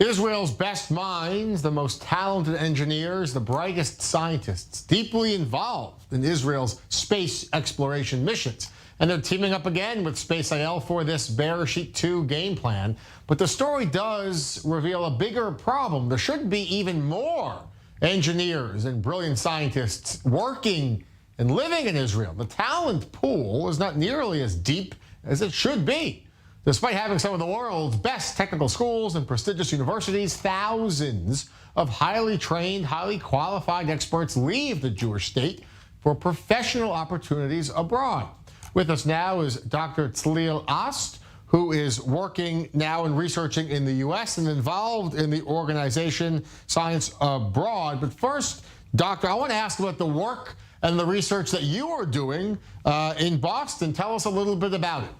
Israel's best minds, the most talented engineers, the brightest scientists, deeply involved in Israel's space exploration missions. And they're teaming up again with SpaceIL for this Bereshit 2 game plan. But the story does reveal a bigger problem. There should be even more engineers and brilliant scientists working and living in Israel. The talent pool is not nearly as deep as it should be. Despite having some of the world's best technical schools and prestigious universities, thousands of highly trained, highly qualified experts leave the Jewish state for professional opportunities abroad. With us now is Dr. Tzliel Ast, who is working now and researching in the U.S. and involved in the organization Science Abroad. But first, Doctor, I want to ask about the work and the research that you are doing in Boston. Tell us a little bit about it.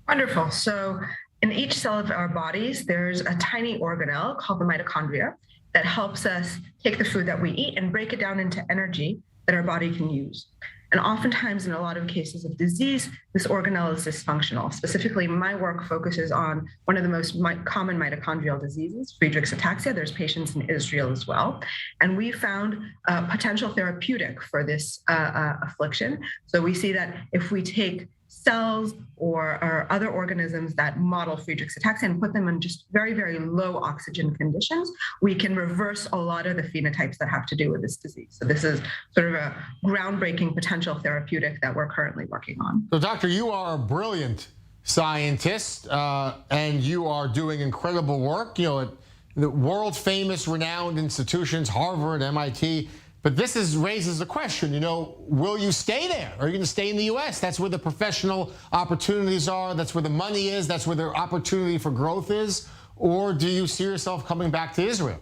Wonderful. So in each cell of our bodies, there's a tiny organelle called the mitochondria that helps us take the food that we eat and break it down into energy that our body can use. And oftentimes, in a lot of cases of disease, this organelle is dysfunctional. Specifically, my work focuses on one of the most common mitochondrial diseases, Friedreich's ataxia. There's patients in Israel as well. And we found a potential therapeutic for this affliction. So we see that if we take cells or other organisms that model Friedreich's ataxia and put them in just very, very low oxygen conditions, we can reverse a lot of the phenotypes that have to do with this disease. So this is sort of a groundbreaking potential therapeutic that we're currently working on. So, Doctor, you are a brilliant scientist, and you are doing incredible work, at the world famous, renowned institutions, Harvard, MIT. But this raises a question, will you stay there? Are you going to stay in the U.S.? That's where the professional opportunities are. That's where the money is. That's where the opportunity for growth is. Or do you see yourself coming back to Israel?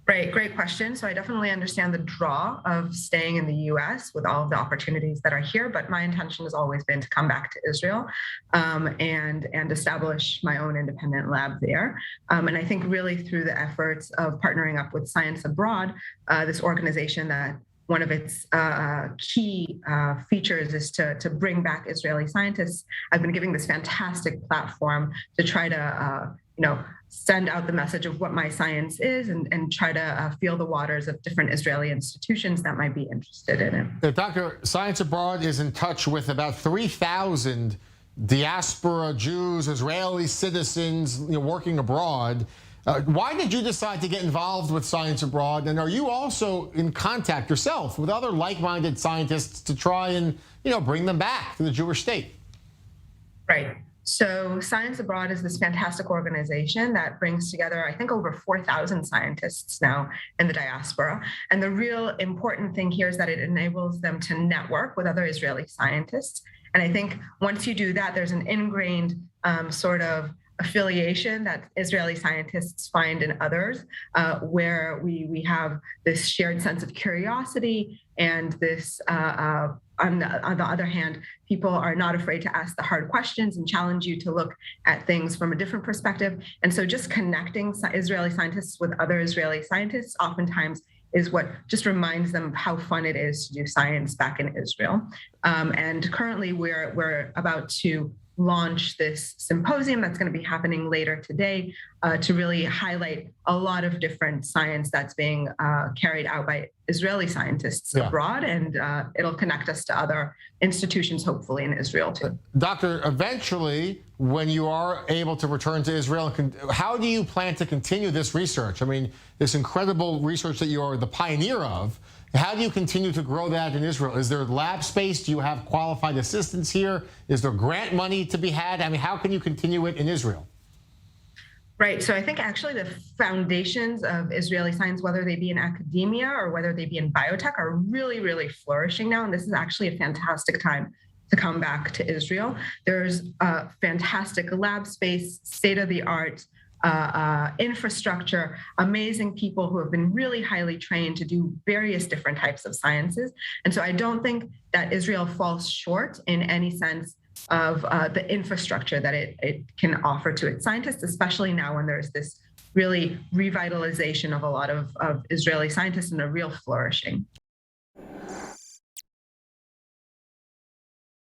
Great question. So I definitely understand the draw of staying in the U.S. with all of the opportunities that are here, but my intention has always been to come back to Israel and establish my own independent lab there. And I think really through the efforts of partnering up with Science Abroad, this organization that one of its key features is to bring back Israeli scientists. I've been giving this fantastic platform to try to send out the message of what my science is and try to feel the waters of different Israeli institutions that might be interested in it. Doctor, Science Abroad is in touch with about 3,000 diaspora Jews, Israeli citizens working abroad. Why did you decide to get involved with Science Abroad? And are you also in contact yourself with other like-minded scientists to try and bring them back to the Jewish state? Right. So Science Abroad is this fantastic organization that brings together, I think, over 4,000 scientists now in the diaspora. And the real important thing here is that it enables them to network with other Israeli scientists. And I think once you do that, there's an ingrained sort of affiliation that Israeli scientists find in others, where we have this shared sense of curiosity and this on the other hand, people are not afraid to ask the hard questions and challenge you to look at things from a different perspective. And so just connecting Israeli scientists with other Israeli scientists oftentimes is what just reminds them of how fun it is to do science back in Israel. And currently we're about to launch this symposium that's going to be happening later today to really highlight a lot of different science that's being carried out by Israeli scientists abroad, and it'll connect us to other institutions, hopefully in Israel too. Doctor, eventually, when you are able to return to Israel, how do you plan to continue this research? I mean, this incredible research that you are the pioneer of. How do you continue to grow that in Israel? Is there lab space? Do you have qualified assistants here? Is there grant money to be had? I mean, how can you continue it in Israel? Right. So I think actually the foundations of Israeli science, whether they be in academia or whether they be in biotech, are really, really flourishing now. And this is actually a fantastic time to come back to Israel. There's a fantastic lab space, state-of-the-art infrastructure, amazing people who have been really highly trained to do various different types of sciences. And so I don't think that Israel falls short in any sense of the infrastructure that it can offer to its scientists, especially now when there's this really revitalization of a lot of Israeli scientists and a real flourishing.